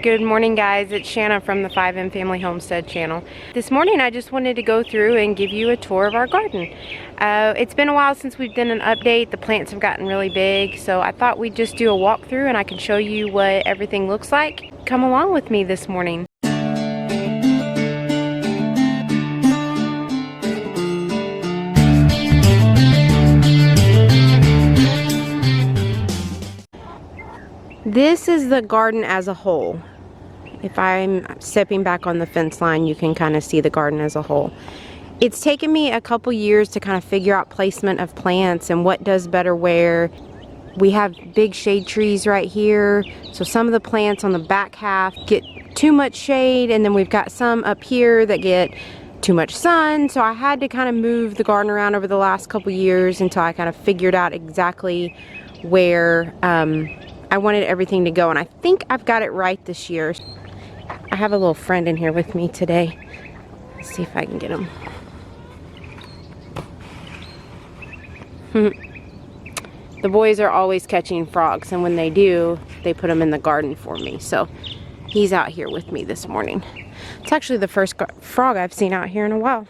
Good morning, guys. It's Shanna from the 5M Family Homestead channel. This morning I just wanted to go through and give you a tour of our garden. It's been a while since we've done an update. The plants have gotten really big, so I thought we'd just do a walkthrough and I can show you what everything looks like. Come along with me this morning. This is the garden as a whole. If I'm stepping back on the fence line, you can kind of see the garden as a whole. It's taken me a couple years to kind of figure out placement of plants and what does better where. We have big shade trees right here, so some of the plants on the back half get too much shade, and then we've got some up here that get too much sun. So I had to kind of move the garden around over the last couple years until I kind of figured out exactly where I wanted everything to go, and I think I've got it right this year. I have a little friend in here with me today. Let's see if I can get him. The boys are always catching frogs, and when they do, they put them in the garden for me. So he's out here with me this morning. It's actually the first frog I've seen out here in a while.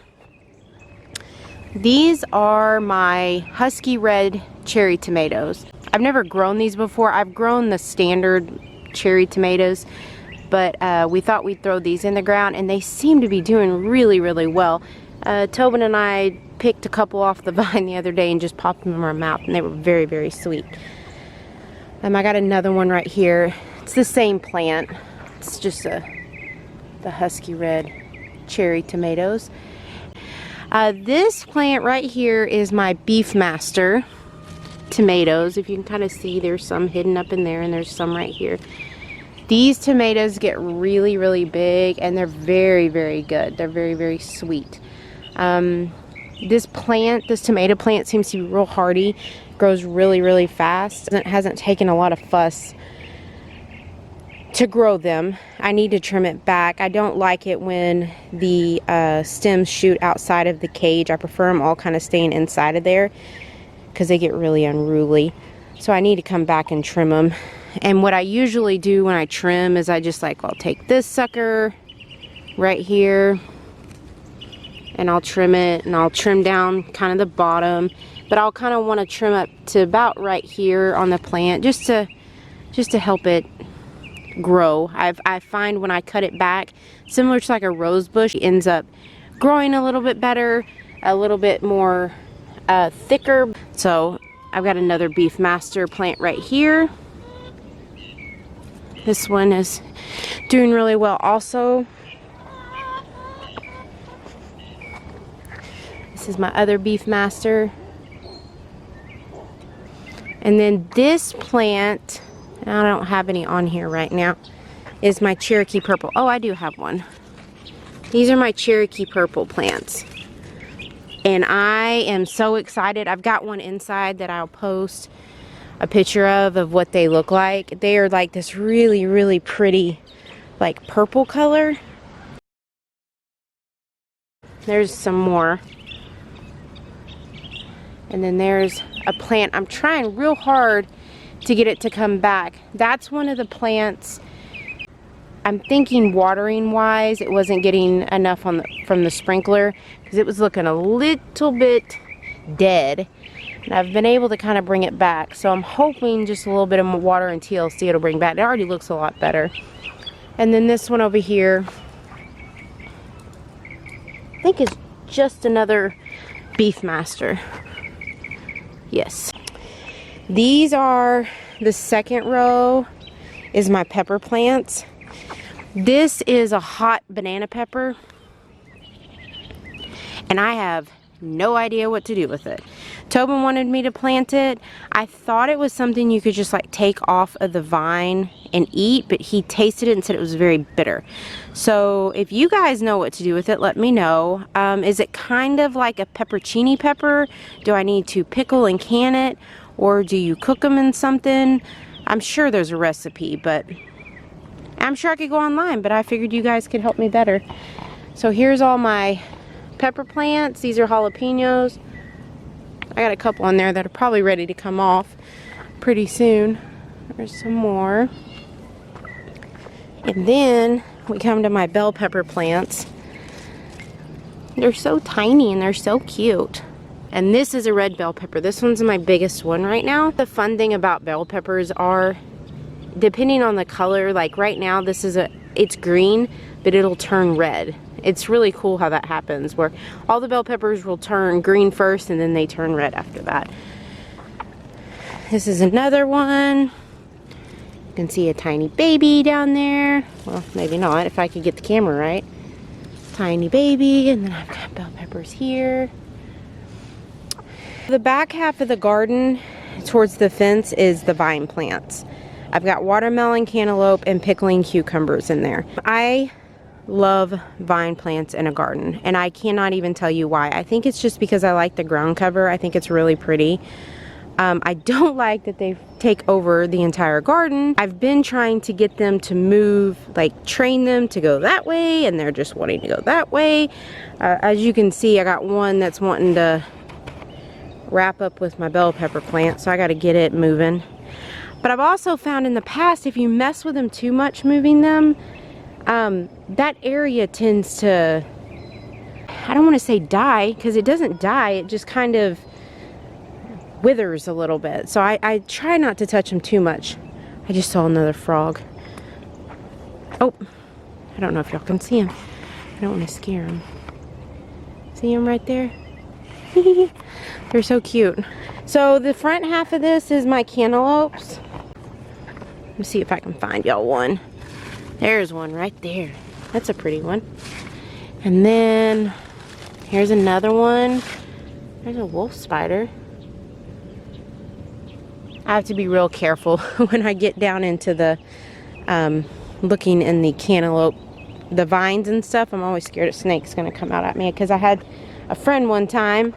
These are my husky red cherry tomatoes. I've never grown these before. I've grown the standard cherry tomatoes, but we thought we'd throw these in the ground, and they seem to be doing really, really well. Tobin and I picked a couple off the vine the other day and just popped them in our mouth, and they were very, very sweet. I got another one right here. It's the same plant. It's just the husky red cherry tomatoes. This plant right here is my Beef Master tomatoes. If you can kind of see, there's some hidden up in there, and there's some right here. These tomatoes get really, really big, and they're very, very good. They're very, very sweet. This tomato plant seems to be real hardy, grows really, really fast. It hasn't taken a lot of fuss to grow them. I need to trim it back. I don't like it when the stems shoot outside of the cage. I prefer them all kind of staying inside of there because they get really unruly. So I need to come back and trim them. And what I usually do when I trim is I'll take this sucker right here and I'll trim it, and I'll trim down kind of the bottom, but I'll kind of want to trim up to about right here on the plant just to help it grow. I find when I cut it back, similar to like a rose bush, it ends up growing a little bit better, a little bit more thicker. So I've got another Beef Master plant right here. This one is doing really well also. This is my other Beef Master. And then this plant, I don't have any on here right now, is my Cherokee Purple. Oh, I do have one. These are my Cherokee Purple plants. And I am so excited. I've got one inside that I'll post a picture of what they look like. They are like this really, really pretty, like purple color. There's some more. And then there's a plant. I'm trying real hard to get it to come back. That's one of the plants. I'm thinking watering wise, it wasn't getting enough from the sprinkler because it was looking a little bit dead. And I've been able to kind of bring it back. So I'm hoping just a little bit of water and TLC it'll bring back. It already looks a lot better. And then this one over here, I think is just another Beef Master. Yes. These are the second row is my pepper plants. This is a hot banana pepper, and I have no idea what to do with it. Tobin wanted me to plant it. I thought it was something you could just like take off of the vine and eat, but he tasted it and said it was very bitter. So if you guys know what to do with it, let me know. Is it kind of like a peppercini pepper? Do I need to pickle and can it, or do you cook them in something? I'm sure there's a recipe, but I'm sure I could go online, but I figured you guys could help me better. So here's all my pepper plants. These are jalapenos. I got a couple in there that are probably ready to come off pretty soon. There's some more. And then we come to my bell pepper plants. They're so tiny and they're so cute. And this is a red bell pepper. This one's my biggest one right now. The fun thing about bell peppers are, depending on the color, like right now it's green, but it'll turn red. It's really cool how that happens, where all the bell peppers will turn green first and then they turn red after that. This is another one. You can see a tiny baby down there. Well, maybe not if I could get the camera right. Tiny baby, and then I've got bell peppers here. The back half of the garden towards the fence is the vine plants. I've got watermelon, cantaloupe, and pickling cucumbers in there. I love vine plants in a garden, and I cannot even tell you why. I think it's just because I like the ground cover. I think it's really pretty. I don't like that they take over the entire garden. I've been trying to get them to move, like train them to go that way, and they're just wanting to go that way. As you can see, I got one that's wanting to wrap up with my bell pepper plant, so I got to get it moving. But I've also found in the past, if you mess with them too much moving them, that area tends to, I don't want to say die, because it doesn't die, it just kind of withers a little bit. So I try not to touch them too much. I just saw another frog. Oh, I don't know if y'all can see him. I don't want to scare him. See him right there? They're so cute. So the front half of this is my cantaloupes. Let me see if I can find y'all one. There's one right there. That's a pretty one. And then here's another one. There's a wolf spider. I have to be real careful when I get down into the looking in the cantaloupe, the vines and stuff. I'm always scared a snake's gonna come out at me, because I had a friend one time,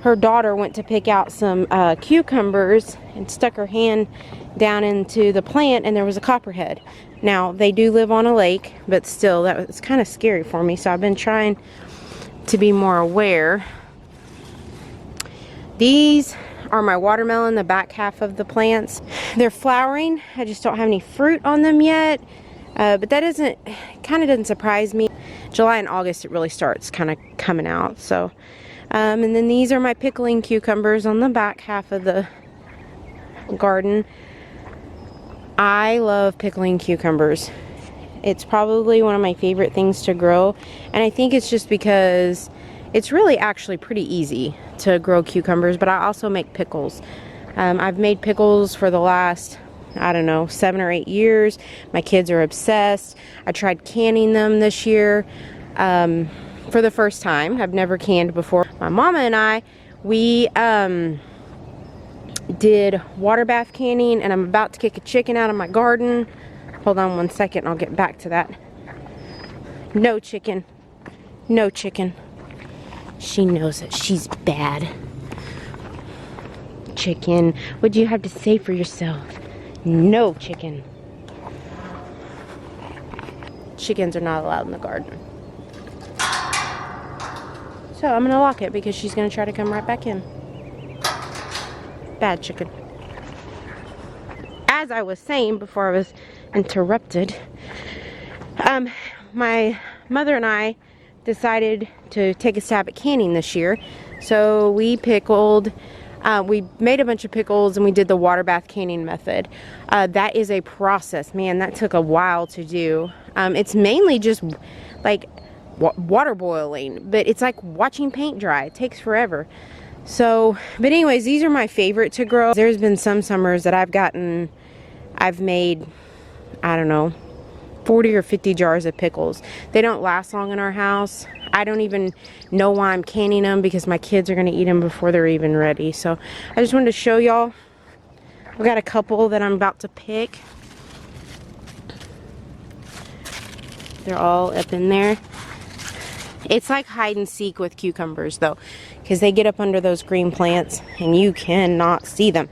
her daughter went to pick out some cucumbers and stuck her hand down into the plant, and there was a copperhead. Now, they do live on a lake, but still, that was kind of scary for me, so I've been trying to be more aware. These are my watermelon, the back half of the plants. They're flowering. I just don't have any fruit on them yet, but that kind of doesn't surprise me. July and August, it really starts kind of coming out. So, and then these are my pickling cucumbers on the back half of the garden. I love pickling cucumbers. It's probably one of my favorite things to grow, and I think it's just because it's really actually pretty easy to grow cucumbers, but I also make pickles. I've made pickles for the last, I don't know, 7 or 8 years. My kids are obsessed. I tried canning them this year for the first time. I've never canned before. My mama and I, we did water bath canning, and I'm about to kick a chicken out of my garden. Hold on one second, I'll get back to that. No chicken. No chicken. She knows that she's bad. Chicken, what'd you have to say for yourself? No chicken. Chickens are not allowed in the garden. So I'm gonna lock it because she's gonna try to come right back in. Bad chicken. As I was saying before I was interrupted, my mother and I decided to take a stab at canning this year. So we pickled, we made a bunch of pickles, and we did the water bath canning method. That is a process, man, that took a while to do. It's mainly just like water boiling, but it's like watching paint dry. It takes forever. So, but anyways, these are my favorite to grow. There's been some summers that I've made, I don't know, 40 or 50 jars of pickles. They don't last long in our house. I don't even know why I'm canning them, because my kids are going to eat them before they're even ready. So I just wanted to show y'all. I've got a couple that I'm about to pick. They're all up in there. It's like hide and seek with cucumbers though, because they get up under those green plants and you cannot see them.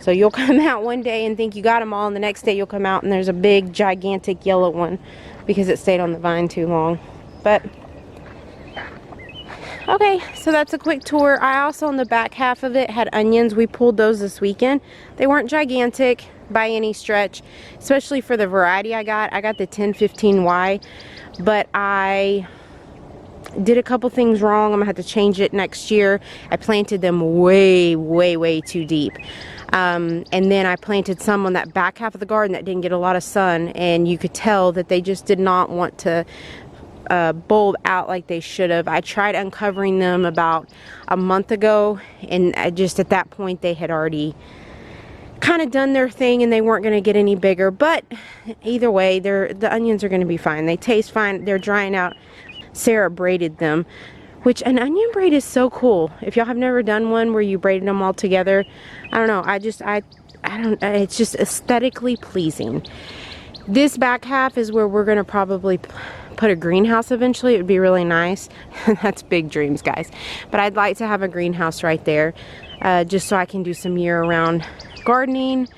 So you'll come out one day and think you got them all, and the next day you'll come out and there's a big gigantic yellow one because it stayed on the vine too long. But okay, so that's a quick tour. I also, on the back half of it, had onions. We pulled those this weekend. They weren't gigantic, by any stretch, especially for the variety I got. I got the 1015Y, but I did a couple things wrong. I'm gonna have to change it next year. I planted them way too deep. And then I planted some on that back half of the garden that didn't get a lot of sun, and you could tell that they just did not want to bulb out like they should have. I tried uncovering them about a month ago, and just at that point they had already kind of done their thing and they weren't going to get any bigger. But either way, the onions are going to be fine. They taste fine. They're drying out. Sarah braided them, which an onion braid is so cool. If y'all have never done one where you braided them all together, I don't know, I don't, it's just aesthetically pleasing. This back half is where we're gonna probably put a greenhouse eventually. It would be really nice. That's big dreams, guys, but I'd like to have a greenhouse right there, just so I can do some year-round gardening.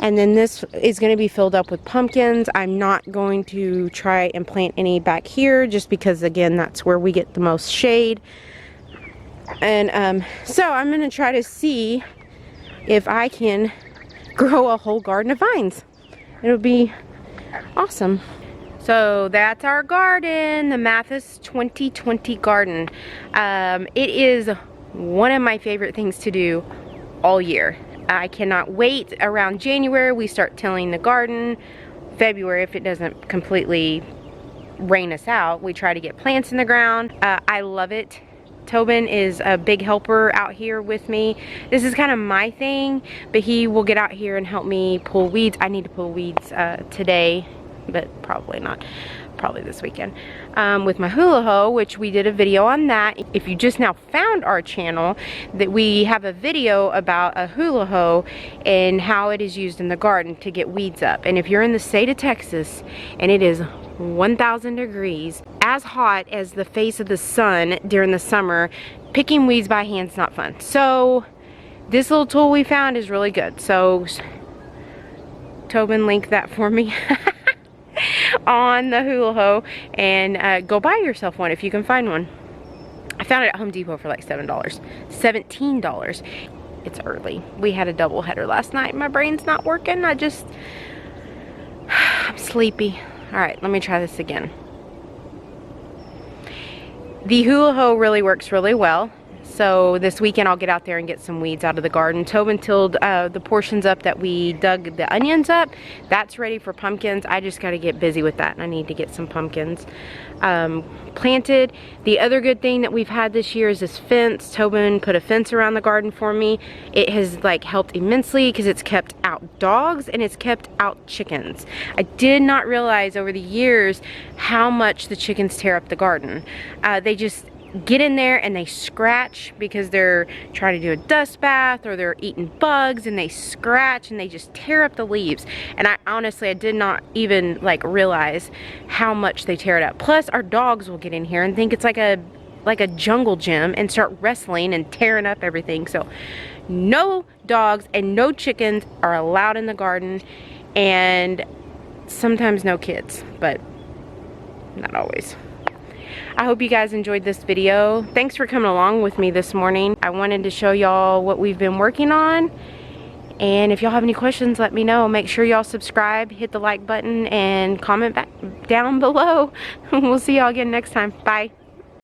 And then this is going to be filled up with pumpkins. I'm not going to try and plant any back here, just because, again, that's where we get the most shade. And so I'm going to try to see if I can grow a whole garden of vines. It'll be awesome. So that's our garden, the Mathis 2020 garden. It is one of my favorite things to do all year. I cannot wait. Around January we start tilling the garden. February, if it doesn't completely rain us out, we try to get plants in the ground. I love it. Tobin is a big helper out here with me. This is kind of my thing, but he will get out here and help me pull weeds. I need to pull weeds today, but probably not. Probably this weekend, with my hula hoe, which we did a video on that. If you just now found our channel, that we have a video about a hula hoe and how it is used in the garden to get weeds up. And if you're in the state of Texas and it is 1,000 degrees, as hot as the face of the sun during the summer, picking weeds by hand's not fun. So this little tool we found is really good. So Tobin linked that for me on the hula hoe, and go buy yourself one if you can find one. I found it at Home Depot for like $7, $17. It's early. We had a double header last night. My brain's not working. I'm sleepy. All right, let me try this again. The hula hoe really works really well. So this weekend I'll get out there and get some weeds out of the garden. Tobin tilled the portions up that we dug the onions up. That's ready for pumpkins. I just got to get busy with that, and I need to get some pumpkins planted. The other good thing that we've had this year is this fence. Tobin put a fence around the garden for me. It has like helped immensely because it's kept out dogs and it's kept out chickens. I did not realize over the years how much the chickens tear up the garden. They just get in there and they scratch because they're trying to do a dust bath or they're eating bugs, and they scratch and they just tear up the leaves. And I honestly did not even like realize how much they tear it up. Plus our dogs will get in here and think it's like a jungle gym and start wrestling and tearing up everything. So no dogs and no chickens are allowed in the garden, and sometimes no kids, but not always. I hope you guys enjoyed this video. Thanks for coming along with me this morning. I wanted to show y'all what we've been working on. And if y'all have any questions, let me know. Make sure y'all subscribe, hit the like button, and comment back down below. We'll see y'all again next time. Bye.